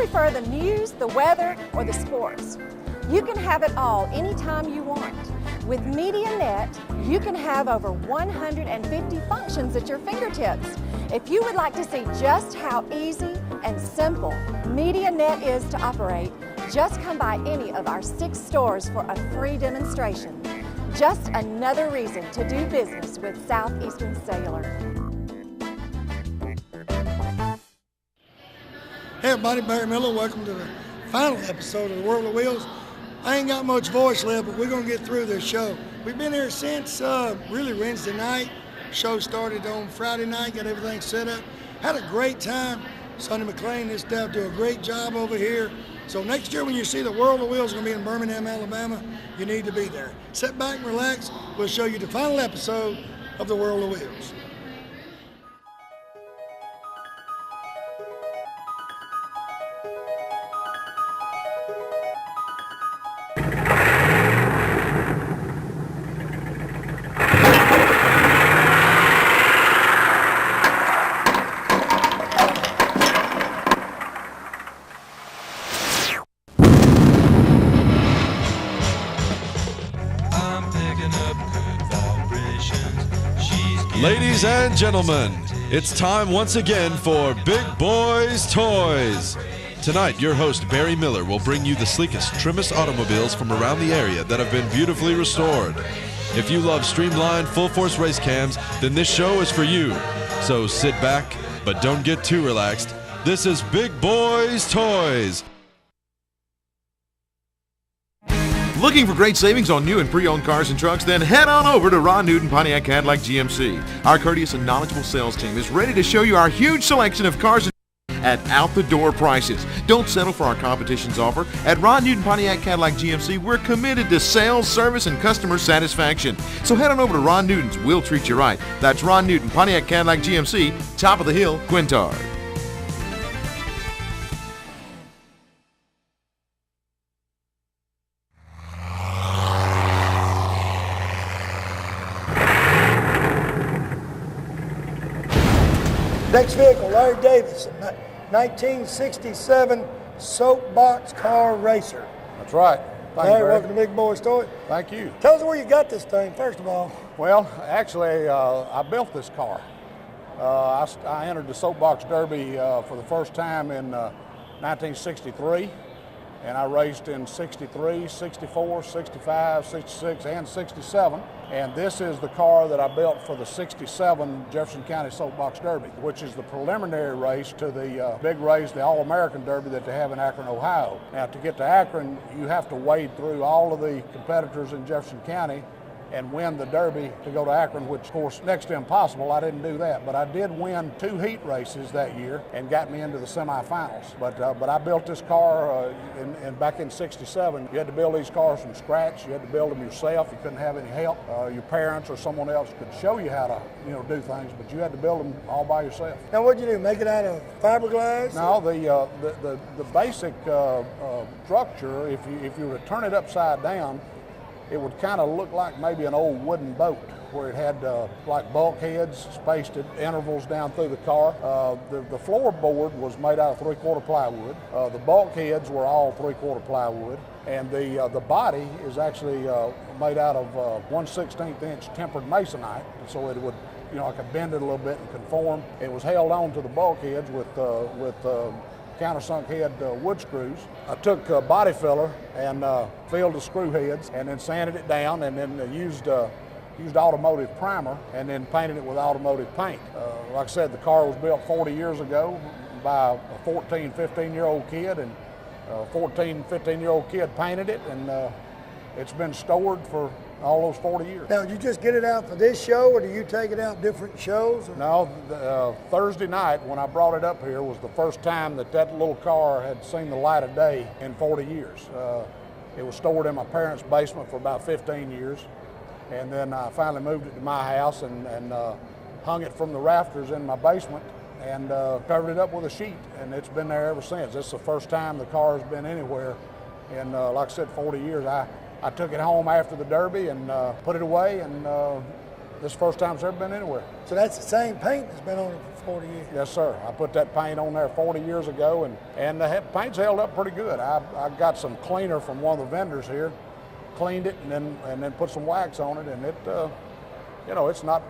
prefer the news, the weather, or the sports? You can have it all anytime you want. With MediaNet, you can have over 150 functions at your fingertips. If you would like to see just how easy and simple MediaNet is to operate, just come by any of our 6 stores for a free demonstration. Just another reason to do business with Southeastern Cellular. Hey everybody, Barry Miller. Welcome to the final episode of the World of Wheels. I ain't got much voice left, but we're going to get through this show. We've been here since really Wednesday night. Show started on Friday night, got everything set up. Had a great time. Sonny McLean and his staff do a great job over here. So next year when you see the World of Wheels going to be in Birmingham, Alabama, you need to be there. Sit back and relax. We'll show you the final episode of the World of Wheels. Ladies and gentlemen, it's time once again for Big Boyz Toys. Tonight, your host Barry Miller will bring you the sleekest, trimmest automobiles from around the area that have been beautifully restored. If you love streamlined, full-force race cams, then this show is for you. So sit back, but don't get too relaxed. This is Big Boyz Toys. Looking for great savings on new and pre-owned cars and trucks? Then head on over to Ron Newton Pontiac Cadillac GMC. Our courteous and knowledgeable sales team is ready to show you our huge selection of cars at out-the-door prices. Don't settle for our competition's offer. At Ron Newton Pontiac Cadillac GMC, we're committed to sales, service, and customer satisfaction. So head on over to Ron Newton's. We'll treat you right. That's Ron Newton Pontiac Cadillac GMC, top of the hill, Quintard. Next vehicle, Larry Davis, 1967 soapbox car racer. That's right. Thank you, Larry, Barry. welcome to Big Boyz Toys. Thank you. Tell us where you got this thing, first of all. Well, actually, I built this car. I entered the Soapbox Derby for the first time in 1963, and I raced in 63, 64, 65, 66, and 67. And this is the car that I built for the 67 Jefferson County Soapbox Derby, which is the preliminary race to the big race, the All-American Derby that they have in Akron, Ohio. Now, to get to Akron, you have to wade through all of the competitors in Jefferson County and win the Derby to go to Akron, which, of course, next to impossible. I didn't do that, but I did win 2 heat races that year and got me into the semifinals. But I built this car back in '67. You had to build these cars from scratch. You had to build them yourself. You couldn't have any help. Your parents or someone else could show you how to, do things, but you had to build them all by yourself. Now, what'd you do? Make it out of fiberglass? No, the basic structure, if you were to turn it upside down, it would kind of look like maybe an old wooden boat where it had like bulkheads spaced at intervals down through the car. The floorboard was made out of 3/4 plywood. The bulkheads were all 3/4 plywood. And the body is actually made out of 1/16 inch tempered masonite, so it would, I could bend it a little bit and conform. It was held on to the bulkheads with countersunk head wood screws. I took body filler and filled the screw heads and then sanded it down and then used automotive primer and then painted it with automotive paint. Like I said, the car was built 40 years ago by a 14, 15-year-old kid, and a 14, 15-year-old kid painted it, and it's been stored for all those 40 years. Now, did you just get it out for this show, or do you take it out different shows? Or? No, Thursday night when I brought it up here was the first time that little car had seen the light of day in 40 years. It was stored in my parents' basement for about 15 years, and then I finally moved it to my house and hung it from the rafters in my basement and covered it up with a sheet, and it's been there ever since. It's the first time the car has been anywhere in, like I said, 40 years. I took it home after the Derby and put it away and This is the first time it's ever been anywhere. So that's the same paint that's been on it for 40 years. Yes, sir. I put that paint on there 40 years ago, and the paint's held up pretty good. I got some cleaner from one of the vendors here, cleaned it, and then put some wax on it, and it, it's not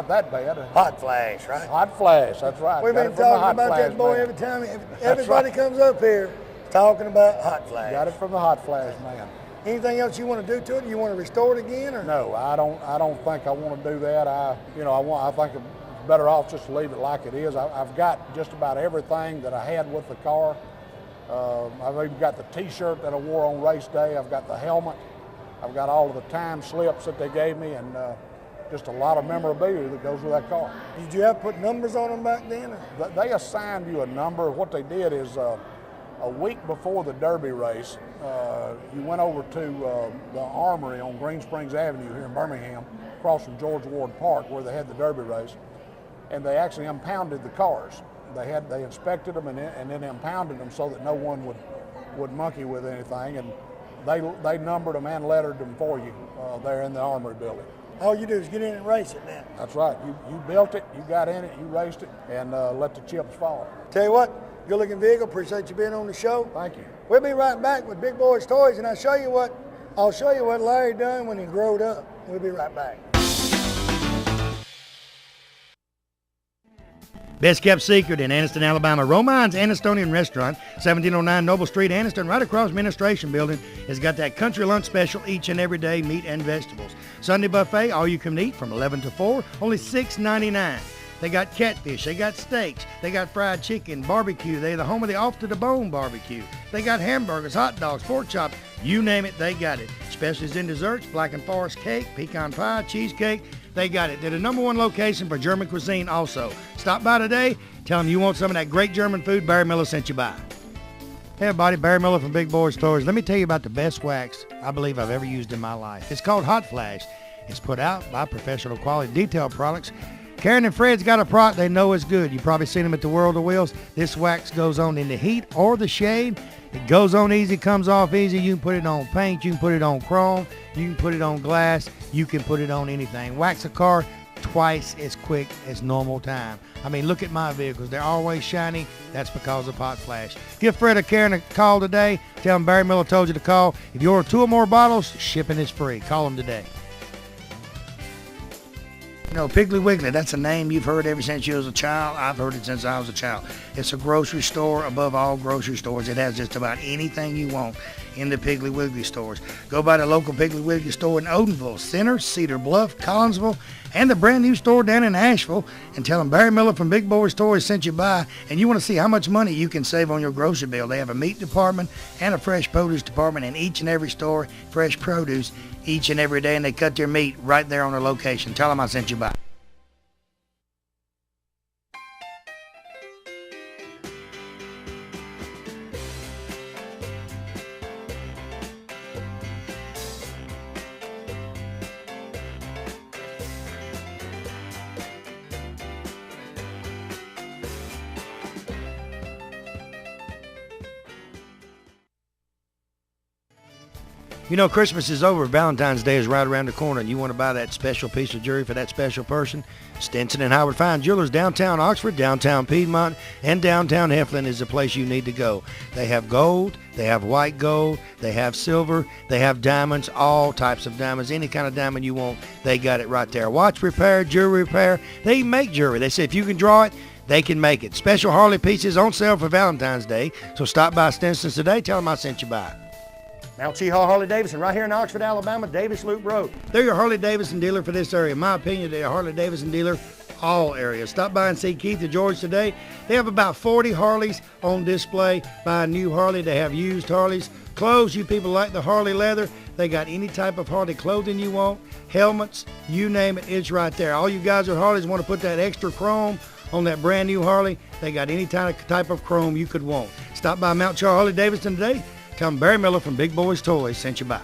that bad. Hot flash, right? Hot flash, that's right. We've been talking about that boy every time. Everybody comes up here talking about hot flash. Got it from the hot flash man. Anything else you want to do to it? You want to restore it again, or no? I don't think I want to do that. I think it's better off just to leave it like it is. I've got just about everything that I had with the car. I've even got the T-shirt that I wore on race day. I've got the helmet. I've got all of the time slips that they gave me, and just a lot of memorabilia that goes with that car. Did you have to put numbers on them back then? Or? They assigned you a number. What they did is a week before the Derby race, you went over to the Armory on Green Springs Avenue here in Birmingham, across from George Ward Park, where they had the Derby race, and they actually impounded the cars. They inspected them and then impounded them so that no one would monkey with anything, and they numbered them and lettered them for you there in the Armory building. All you do is get in and race it now. That's right. You built it, you got in it, you raced it, and let the chips fall. Tell you what, good looking vehicle. Appreciate you being on the show. Thank you. We'll be right back with Big Boyz Toys, and I'll show you what Larry done when he growed up. We'll be right back. Best kept secret in Anniston, Alabama. Romine's Annistonian Restaurant, 1709 Noble Street, Anniston, right across Administration Building, has got that country lunch special each and every day, meat and vegetables. Sunday buffet, all you can eat from 11 to 4, only $6.99. They got catfish, they got steaks, they got fried chicken, barbecue. They're the home of the off-to-the-bone barbecue. They got hamburgers, hot dogs, pork chops, you name it, they got it. Specialties in desserts, Black and Forest cake, pecan pie, cheesecake, they got it. They're the #1 location for German cuisine also. Stop by today, tell them you want some of that great German food Barry Miller sent you by. Hey everybody, Barry Miller from Big Boyz Toys. Let me tell you about the best wax I believe I've ever used in my life. It's called Hot Flash. It's put out by professional quality detail products. Karen and Fred's got a product they know is good. You've probably seen them at the World of Wheels. This wax goes on in the heat or the shade. It goes on easy, comes off easy. You can put it on paint, you can put it on chrome, you can put it on glass, you can put it on anything. Wax a car twice as quick as normal time. I mean, look at my vehicles. They're always shiny. That's because of Hot Flash. Give Fred or Karen a call today. Tell them Barry Miller told you to call. If you order 2 or more bottles, shipping is free. Call them today. You know, Piggly Wiggly, that's a name you've heard ever since you was a child. I've heard it since I was a child. It's a grocery store above all grocery stores. It has just about anything you want in the Piggly Wiggly stores. Go by the local Piggly Wiggly store in Odenville, Center, Cedar Bluff, Collinsville, and the brand new store down in Asheville, and tell them Barry Miller from Big Boyz Toys sent you by, and you want to see how much money you can save on your grocery bill. They have a meat department and a fresh produce department in each and every store, fresh produce each and every day, and they cut their meat right there on their location. Tell them I sent you by. You know, Christmas is over. Valentine's Day is right around the corner, and you want to buy that special piece of jewelry for that special person? Stinson and Howard Fine Jewelers, downtown Oxford, downtown Piedmont, and downtown Heflin is the place you need to go. They have gold, they have white gold, they have silver, they have diamonds, all types of diamonds, any kind of diamond you want, they got it right there. Watch repair, jewelry repair, they make jewelry. They say if you can draw it, they can make it. Special Harley pieces on sale for Valentine's Day, so stop by Stinson's today, tell them I sent you by. Mount Cheehaw Harley-Davidson, right here in Oxford, Alabama, Davis Loop Road. They're your Harley-Davidson dealer for this area. In my opinion, they're a Harley-Davidson dealer all areas. Stop by and see Keith and George today. They have about 40 Harleys on display. Buy a new Harley. They have used Harleys. Clothes, you people like the Harley leather. They got any type of Harley clothing you want. Helmets, you name it, it's right there. All you guys with Harleys want to put that extra chrome on that brand new Harley. They got any type of chrome you could want. Stop by Mount Cheehaw Harley-Davidson today. Tell them Barry Miller from Big Boyz Toys sent you by.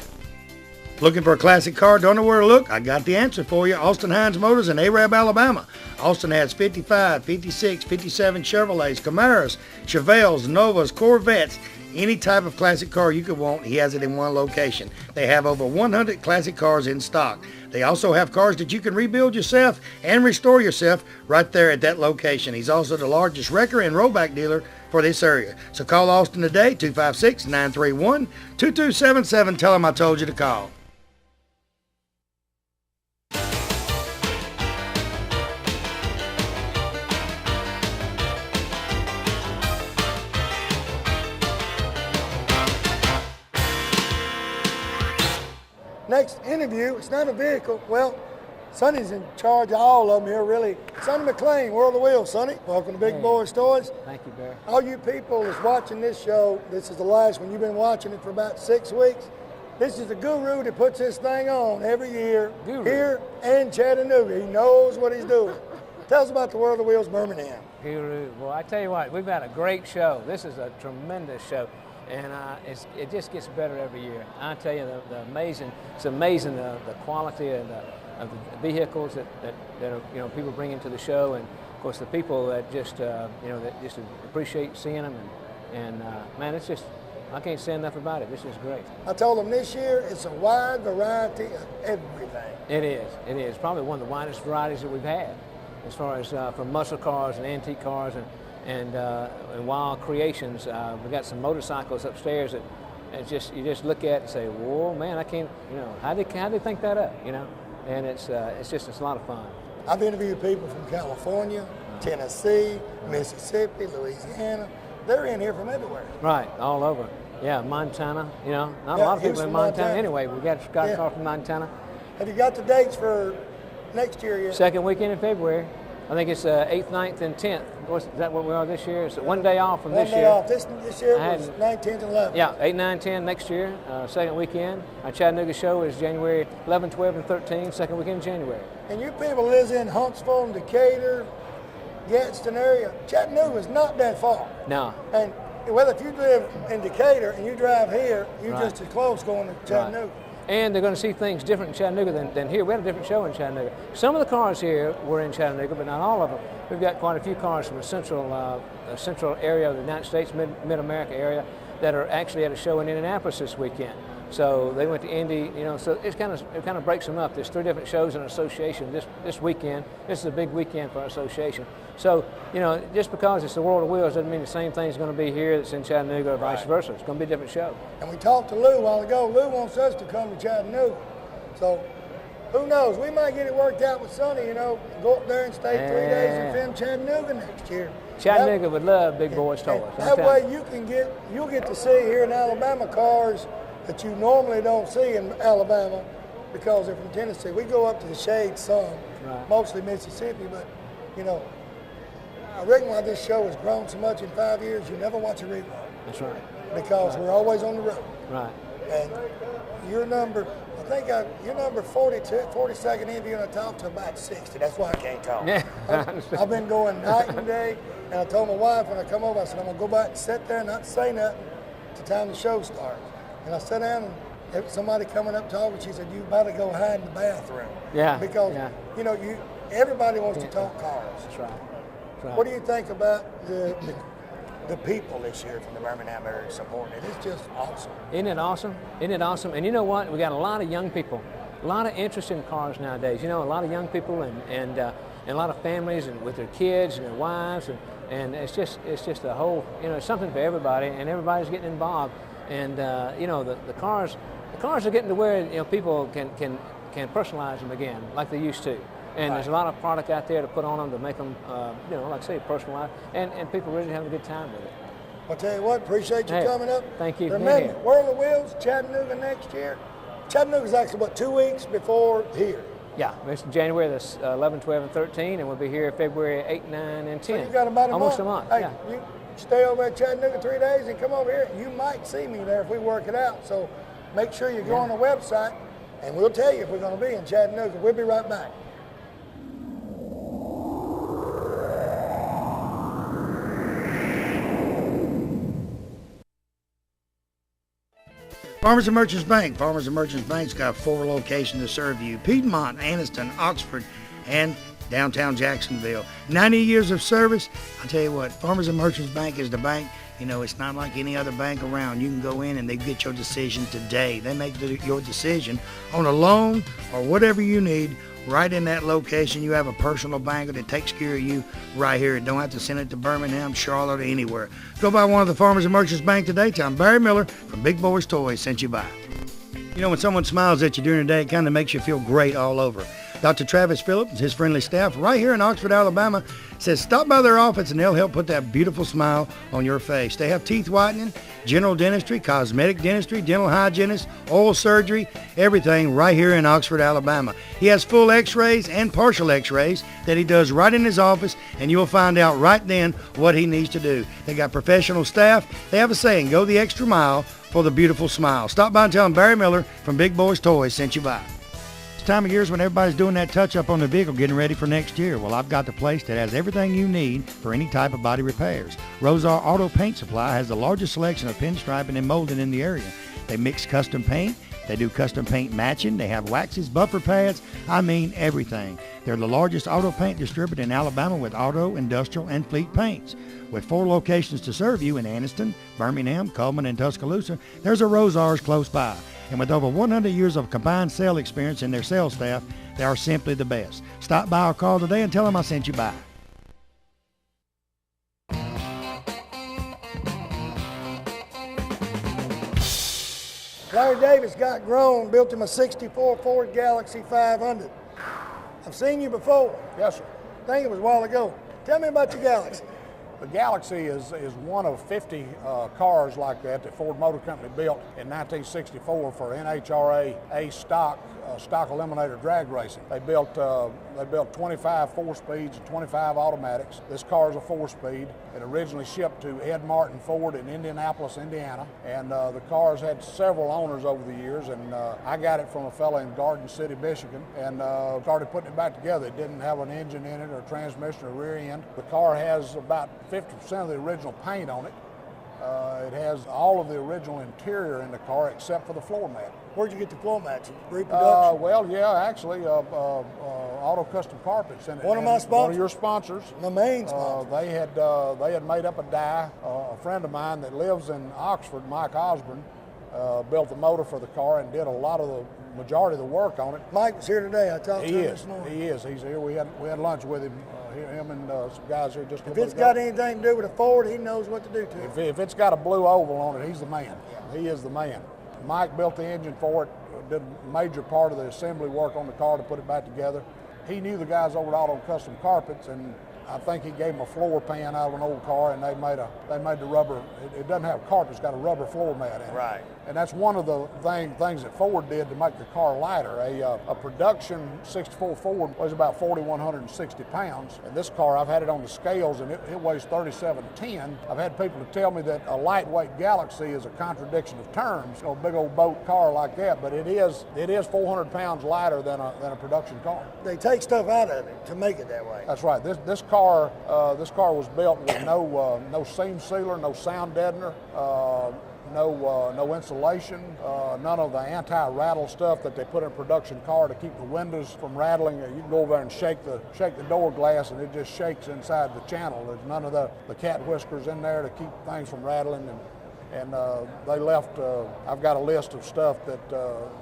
Looking for a classic car? Don't know where to look? I got the answer for you. Austin Hines Motors in Arab, Alabama. Austin has 55, 56, 57 Chevrolets, Camaros, Chevelles, Novas, Corvettes, Any type of classic car you could want, he has it in one location. They have over 100 classic cars in stock. They also have cars that you can rebuild yourself and restore yourself right there at that location. He's also the largest wrecker and rollback dealer for this area. So call Austin today, 256-931-2277. Tell him I told you to call. Next interview, it's not a vehicle. Well, Sonny's in charge of all of them here, really. Sonny McLean, World of Wheels. Sonny, welcome to Big Boyz Toyz. Thank you, Barry. All you people that's watching this show, this is the last one. You've been watching it for about 6 weeks. This is the guru that puts this thing on every year here in Chattanooga. He knows what he's doing. Tell us about the World of Wheels Birmingham. Guru. Well, I tell you what, we've had a great show. This is a tremendous show. And it just gets better every year. I tell you, it's amazing the quality of the vehicles that are, people bring into the show, and of course the people that just that just appreciate seeing them, and man, it's just, I can't say enough about it. This is great. I told them this year it's a wide variety of everything. It is. It is probably one of the widest varieties that we've had, as far as from muscle cars and antique cars and wild creations. We got some motorcycles upstairs that you just look at and say, whoa, man, I can't, how they think that up, and it's a lot of fun. I've interviewed people from California, Tennessee, Mississippi, Louisiana. They're in here from everywhere. Right, all over. Yeah, Montana, not a lot of people in Montana anyway. We got a car from Montana. Have you got the dates for next year yet? Second weekend in February. I think it's 8th, 9th, and 10th. Is that what we are this year? It's one day off from this year. One day off. This year was 9th, 10th, and 11th. Yeah, 8, 9, 10 next year, second weekend. Our Chattanooga show is January 11, 12, and 13, second weekend in January. And you people live in Huntsville and Decatur, Gadsden area. Chattanooga is not that far. No. And well, if you live in Decatur and you drive here, you're just as close going to Chattanooga. Right. And they're going to see things different in Chattanooga than here. We had a different show in Chattanooga. Some of the cars here were in Chattanooga, but not all of them. We've got quite a few cars from the central area of the United States, mid-America area, that are actually at a show in Indianapolis this weekend. So they went to Indy, so it kind of breaks them up. There's 3 different shows in an association this weekend. This is a big weekend for our association. So, just because it's the World of Wheels doesn't mean the same thing is going to be here that's in Chattanooga or vice versa. It's going to be a different show. And we talked to Lou a while ago. Lou wants us to come to Chattanooga. So, who knows? We might get it worked out with Sonny, go up there and stay 3 days and film Chattanooga next year. Chattanooga would love Big Boyz Toyz. That way you'll get to see here in Alabama cars that you normally don't see in Alabama because they're from Tennessee. We go up to the shade some, mostly Mississippi, but I reckon why this show has grown so much in 5 years, you never watch a rerun. That's right. Because we're always on the road. Right. And you're number 42nd interview, and I talked to about 60. That's why I can't talk. Yeah. I've been going night and day, and I told my wife when I come over, I said, I'm going to go back and sit there and not say nothing to the time the show starts. And I sat down, and there was somebody coming up talking. She said, you better go hide in the bathroom. Yeah. Because, everybody wants to talk cars. That's right. What do you think about the people this year from the Birmingham area supporting it? It's just awesome. Isn't it awesome? Isn't it awesome? And you know what? We got a lot of young people, a lot of interest in cars nowadays. A lot of young people and a lot of families and with their kids and their wives and it's just a whole it's something for everybody, and everybody's getting involved. And the cars are getting to where people can personalize them again like they used to. And there's a lot of product out there to put on them to make them, like I say, personalized. And people really having a good time with it. I'll tell you what, appreciate you coming up. Thank you. Remember, World of Wheels, Chattanooga next year. Chattanooga's actually, 2 weeks before here? Yeah, it's January the 11, 12, and 13, and we'll be here February 8, 9, and 10. So you got about almost a month. Hey, you stay over at Chattanooga 3 days and come over here. You might see me there if we work it out. So make sure you go on the website, and we'll tell you if we're going to be in Chattanooga. We'll be right back. Farmers and Merchants Bank. Farmers and Merchants Bank's got 4 locations to serve you. Piedmont, Anniston, Oxford, and downtown Jacksonville. 90 years of service. I'll tell you what, Farmers and Merchants Bank is the bank You know, it's not like any other bank around. You can go in and they get your decision today. They make your decision on a loan or whatever you need right in that location. You have a personal banker that takes care of you right here. Don't have to send it to Birmingham, Charlotte, or anywhere. Go by one of the Farmers and Merchants Bank today. Tell them Barry Miller from Big Boyz Toyz sent you by. You know, when someone smiles at you during the day, it kind of makes you feel great all over. Dr. Travis Phillips and his friendly staff right here in Oxford, Alabama, says stop by their office and they'll help put that beautiful smile on your face. They have teeth whitening, general dentistry, cosmetic dentistry, dental hygienist, oral surgery, everything right here in Oxford, Alabama. He has full x-rays and partial x-rays that he does right in his office, and you'll find out right then what he needs to do. They got professional staff. They have a saying, go the extra mile for the beautiful smile. Stop by and tell them Barry Miller from Big Boyz Toyz sent you by. Time of year is when everybody's doing that touch-up on the vehicle, getting ready for next year. Well, I've got the place that has everything you need for any type of body repairs. Rosar Auto Paint Supply has the largest selection of pinstriping and molding in the area. They mix custom paint. They do custom paint matching. They have waxes, buffer pads. I mean everything. They're the largest auto paint distributor in Alabama with auto, industrial, and fleet paints. With 4 locations to serve you in Anniston, Birmingham, Coleman, and Tuscaloosa, there's a Rosar's close by. And with over 100 years of combined sales experience in their sales staff, they are simply the best. Stop by or call today and tell them I sent you by. Larry Davis got grown, built him a 64 Ford Galaxy 500. I've seen you before. Yes, sir. I think it was a while ago. Tell me about your Galaxy. The Galaxy is one of 50 cars like that Ford Motor Company built in 1964 for NHRA A stock eliminator drag racing. They built 25 4-speeds and 25 automatics. This car is a 4-speed. It originally shipped to Ed Martin Ford in Indianapolis, Indiana, and the car's had several owners over the years, and I got it from a fella in Garden City, Michigan, and started putting it back together. It didn't have an engine in it or transmission or rear end. The car has about 50% of the original paint on it. It has all of the original interior in the car except for the floor mat. Where'd you get the floor mats? Reproduction? Well, yeah, actually, Auto Custom Carpets. And, one of my sponsors. One of your sponsors. My main sponsor. They had made up a die. A friend of mine that lives in Oxford, Mike Osborne, built the motor for the car and did a lot of the majority of the work on it. Mike was here today. I talked to him this morning. He is. He's here. We had lunch with him. Him and some guys here just. If it's got anything to do with a Ford, he knows what to do to it. If it's got a blue oval on it, he's the man. Yeah. He is the man. Mike built the engine for it. Did a major part of the assembly work on the car to put it back together. He knew the guys over at Auto Custom Carpets, and I think he gave them a floor pan out of an old car, and they made the rubber. It doesn't have carpet; it's got a rubber floor mat in it. Right. And that's one of the things that Ford did to make the car lighter. A production 64 Ford weighs about 4,160 pounds, and this car, I've had it on the scales, and it weighs 3,710. I've had people to tell me that a lightweight Galaxy is a contradiction of terms, a big old boat car like that, but it is 400 pounds lighter than a production car. They take stuff out of it to make it that way. That's right. This car was built with no seam sealer, no sound deadener, no insulation, none of the anti-rattle stuff that they put in a production car to keep the windows from rattling. You can go over there and shake the door glass and it just shakes inside the channel. There's none of the cat whiskers in there to keep things from rattling. And they left, I've got a list of stuff that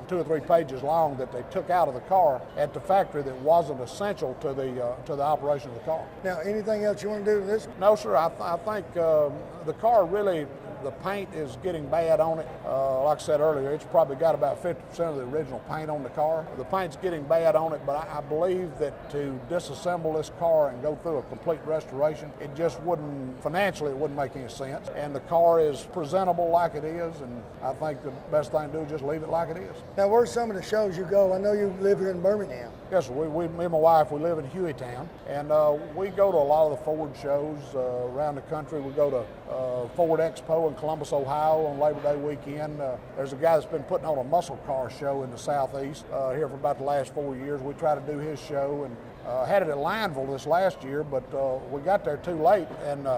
2 or 3 pages long that they took out of the car at the factory that wasn't essential to the operation of the car. Now, anything else you want to do to this? No, sir. I think the car really, the paint is getting bad on it. Like I said earlier, it's probably got about 50% of the original paint on the car. The paint's getting bad on it, but I believe that to disassemble this car and go through a complete restoration, it just financially it wouldn't make any sense. And the car is presentable like it is, and I think the best thing to do is just leave it like it is. Now, where's some of the shows you go? I know you live here in Birmingham. Yes, sir. Me and my wife, we live in Hueytown, and we go to a lot of the Ford shows around the country. We go to Ford Expo in Columbus, Ohio on Labor Day weekend. There's a guy that's been putting on a muscle car show in the Southeast here for about the last 4 years. We try to do his show, and had it at Lineville this last year, but we got there too late, and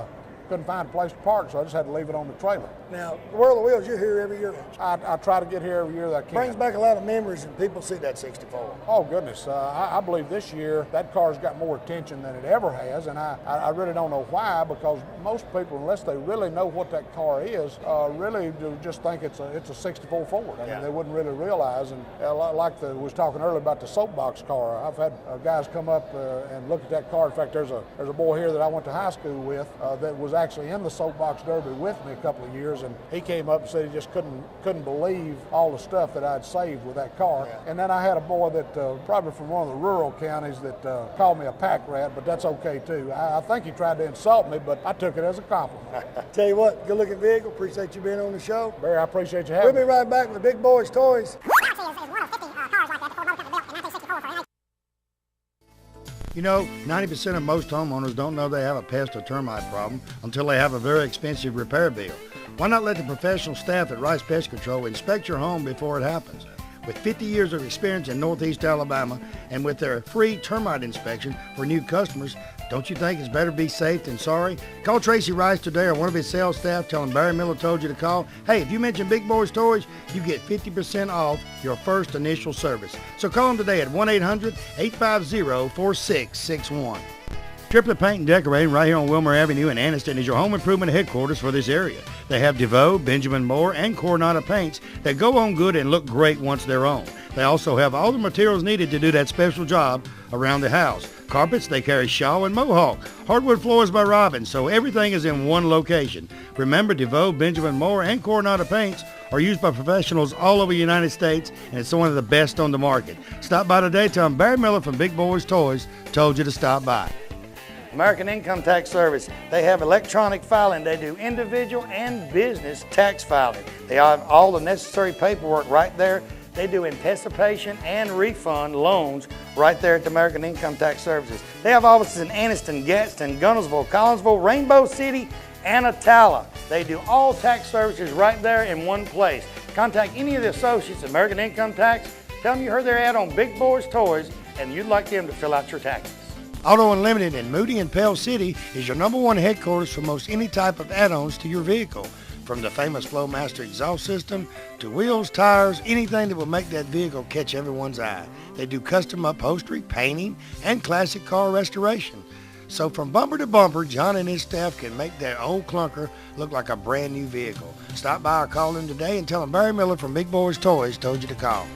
couldn't find a place to park, so I just had to leave it on the trailer. Now, the World of Wheels, you're here every year, don't you? I try to get here every year that I can. Brings back a lot of memories, and people see that 64. Oh, goodness. I believe this year that car's got more attention than it ever has, and I really don't know why, because most people, unless they really know what that car is, really do just think it's a 64 Ford. I mean, they wouldn't really realize, and like we was talking earlier about the soapbox car, I've had guys come up and look at that car. In fact, there's a boy here that I went to high school with that was actually in the soapbox derby with me a couple of years, and he came up and said he just couldn't believe all the stuff that I'd saved with that car. And then I had a boy that probably from one of the rural counties that called me a pack rat, but that's okay too. I think he tried to insult me, but I took it as a compliment. Tell you what, good looking vehicle. Appreciate you being on the show. Barry, I appreciate you having me. We'll be right back with Big Boyz Toyz. You know, 90% of most homeowners don't know they have a pest or termite problem until they have a very expensive repair bill. Why not let the professional staff at Rice Pest Control inspect your home before it happens? With 50 years of experience in Northeast Alabama and with their free termite inspection for new customers, don't you think it's better to be safe than sorry? Call Tracy Rice today or one of his sales staff. Tell him Barry Miller told you to call. Hey, if you mention Big Boyz Toyz, you get 50% off your first initial service. So call them today at 1-800-850-4661. Triplet Paint and Decorating right here on Wilmer Avenue in Anniston is your home improvement headquarters for this area. They have DeVoe, Benjamin Moore, and Coronado paints that go on good and look great once they're on. They also have all the materials needed to do that special job around the house. Carpets, they carry Shaw and Mohawk. Hardwood floors by Robin, so everything is in one location. Remember, DeVoe, Benjamin Moore, and Coronado paints are used by professionals all over the United States, and it's one of the best on the market. Stop by today. Tell them Barry Miller from Big Boyz Toyz told you to stop by. American Income Tax Service. They have electronic filing. They do individual and business tax filing. They have all the necessary paperwork right there. They do anticipation and refund loans right there at the American Income Tax Services. They have offices in Anniston, Gadsden, Gunnersville, Collinsville, Rainbow City, and Attala. They do all tax services right there in one place. Contact any of the associates at American Income Tax. Tell them you heard their ad on Big Boyz Toyz and you'd like them to fill out your taxes. Auto Unlimited in Moody and Pell City is your #1 headquarters for most any type of add-ons to your vehicle. From the famous Flowmaster exhaust system to wheels, tires, anything that will make that vehicle catch everyone's eye. They do custom upholstery, painting, and classic car restoration. So from bumper to bumper, John and his staff can make that old clunker look like a brand new vehicle. Stop by or call in today and tell them Barry Miller from Big Boyz Toyz told you to call.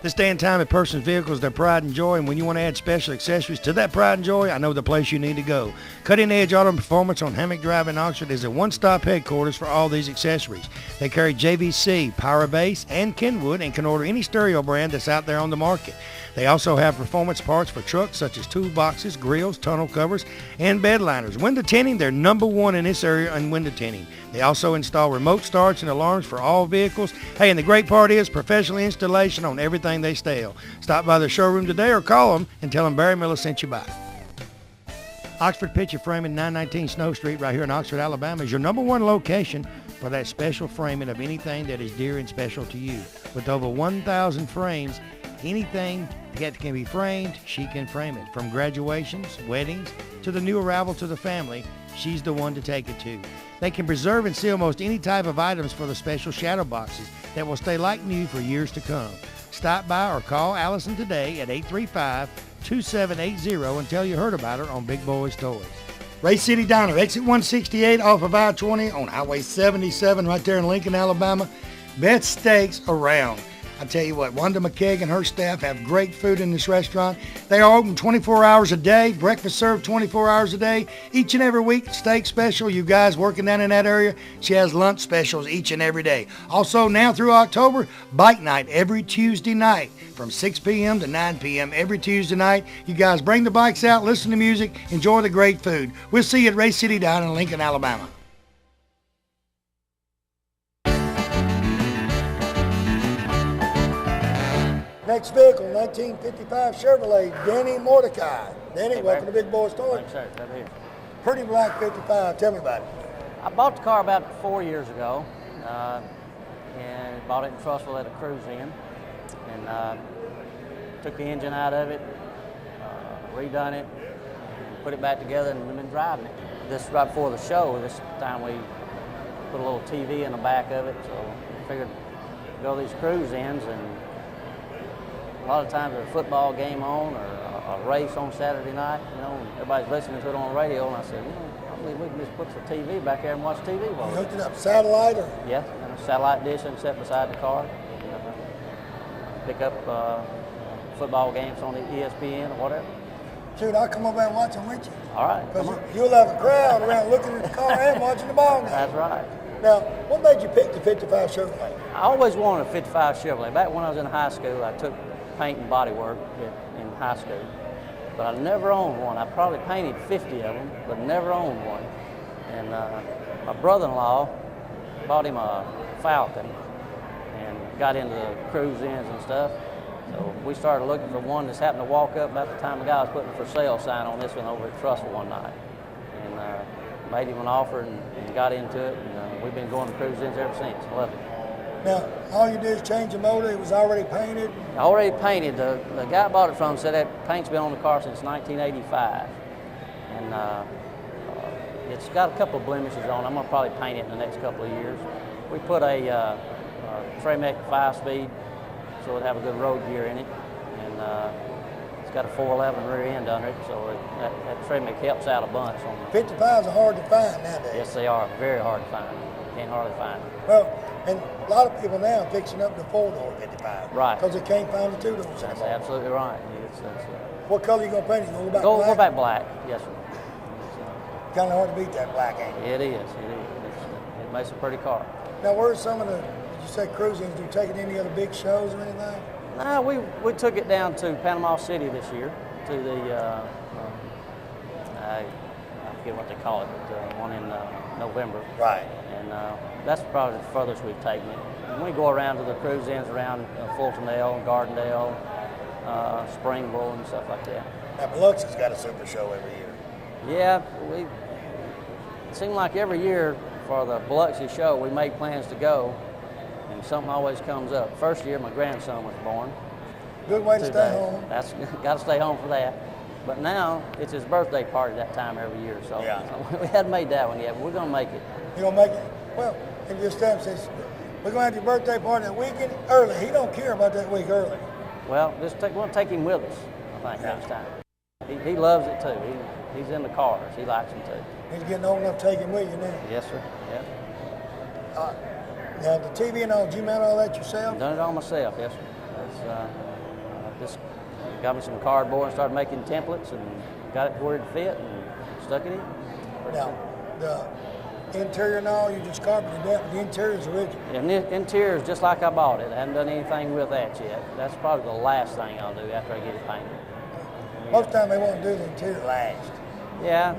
This day and time, a person's vehicle is their pride and joy, and when you want to add special accessories to that pride and joy, I know the place you need to go. Cutting Edge Auto Performance on Hammock Drive in Oxford is a one-stop headquarters for all these accessories. They carry JVC, Power Base, and Kenwood, and can order any stereo brand that's out there on the market. They also have performance parts for trucks such as toolboxes, grills, tunnel covers, and bed liners. Window tinting, they're #1 in this area in window tinting. They also install remote starts and alarms for all vehicles. Hey, and the great part is professional installation on everything they sell. Stop by their showroom today or call them and tell them Barry Miller sent you by. Oxford Picture Framing, 919 Snow Street right here in Oxford, Alabama is your #1 location for that special framing of anything that is dear and special to you. With over 1,000 frames, anything that can be framed, she can frame it. From graduations, weddings, to the new arrival to the family, she's the one to take it to. They can preserve and seal most any type of items for the special shadow boxes that will stay like new for years to come. Stop by or call Allison today at 835-2780 and tell you heard about her on Big Boyz Toyz. Ray City Diner, exit 168 off of I-20 on Highway 77 right there in Lincoln, Alabama. Best steaks around. I tell you what, Wanda McKeag and her staff have great food in this restaurant. They are open 24 hours a day, breakfast served 24 hours a day. Each and every week, steak special. You guys working down in that area, she has lunch specials each and every day. Also, now through October, bike night every Tuesday night from 6 p.m. to 9 p.m. every Tuesday night. You guys bring the bikes out, listen to music, enjoy the great food. We'll see you at Ray City Diner in Lincoln, Alabama. Next vehicle, 1955 Chevrolet, Danny Mordecai. Danny, Hey, welcome to Barry. Big Boyz Toyz. Thanks, sir. Over here. Pretty black 55. Tell me about it. I bought the car about 4 years ago, and bought it in Trussville at a cruise in, and took the engine out of it, redone it, and put it back together, and we've been driving it. This right before the show. This time we put a little TV in the back of it, so I figured go to these cruise ins, and a lot of times there's a football game on or a race on Saturday night, you know, and everybody's listening to it on the radio, and I said, you know, I believe we can just put the TV back there and watch TV while You we hooked it up satellite or? Yeah, and a satellite dish and set beside the car. Pick up football games on the ESPN or whatever. Shoot, I'll come over and watch them with you. All right, come Because on. you'll have a crowd around looking at the car and watching the ball game. That's right. Now, what made you pick the 55 Chevrolet? I always wanted a 55 Chevrolet. Back when I was in high school, I took paint and body work in high school, but I never owned one. I probably painted 50 of them, but never owned one. And my brother-in-law bought him a Falcon and got into the cruise ins and stuff. So we started looking for one. Just happened to walk up about the time the guy was putting a for sale sign on this one over at Trussville one night, and made him an offer and got into it. And we've been going to cruise ins ever since. Love it. Now, all you did is change the motor. It was already painted. Already painted. The guy I bought it from said that paint's been on the car since 1985, and it's got a couple of blemishes on it. I'm gonna probably paint it in the next couple of years. We put a Tremec 5-speed, so it'd have a good road gear in it, and it's got a 411 rear end under it, so that Tremec helps out a bunch on the 55s are hard to find nowadays. Yes, they are. Very hard to find. Can't hardly find them. Well, and a lot of people now are fixing up the 4-door 55. Right. Because they can't find the 2-doors That's anymore. absolutely right. What color you gonna paint it? You Go black? back black. Yes, sir. Kind of hard to beat that black, ain't it? It is. It makes a pretty car. Now, where's some of the, you say cruising, do you take it to any other big shows or anything? No, we took it down to Panama City this year, to the, I forget what they call it, but the one in November. Right. And that's probably the furthest we've taken it. And we go around to the cruise ins around Fultondale, Gardendale, Springville, and stuff like that. Now, Biloxi's got a super show every year. Yeah, it seemed like every year for the Biloxi show, we made plans to go, and something always comes up. First year, my grandson was born. Good way to Too stay bad. home. That's got to stay home for that. But now it's his birthday party that time every year, so Yeah. we hadn't made that one yet. But we're gonna make it. You gonna make it? Well, and just tell him, says, we're gonna have your birthday party that weekend early. He don't care about that week early. Well, we're gonna take him with us, I think, next time. He loves it too. He's in the cars. He likes them too. He's getting old enough to take him with you now. Yes, sir. Yeah. Now, the TV and all, did you mount all that yourself? Done it all myself. Yes, sir. Just got me some cardboard and started making templates and got it to where it fit and stuck it in. Now, the interior and all, you just carpeted that, but the interior is original. And the interior is just like I bought it. I haven't done anything with that yet. That's probably the last thing I'll do after I get it painted. Most of the time they won't do the interior last. Yeah,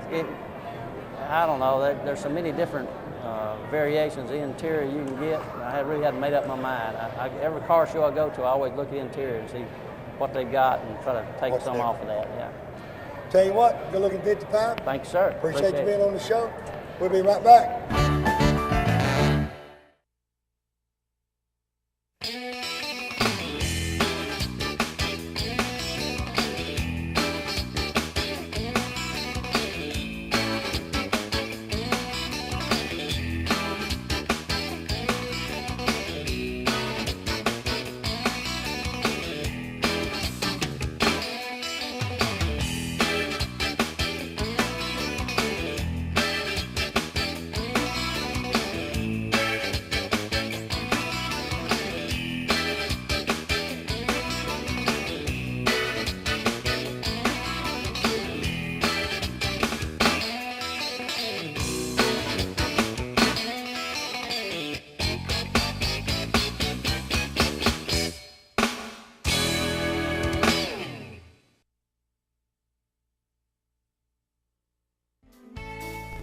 I don't know. There's so many different variations of interior you can get. I really hadn't made up my mind. Every car show I go to, I always look at the interior and see what they've got and try to take What's some different? off of that. Yeah. Tell you what, good looking 55. Thanks, sir. Appreciate you it. being on the show. We'll be right back.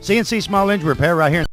CNC Small Engine Repair right here.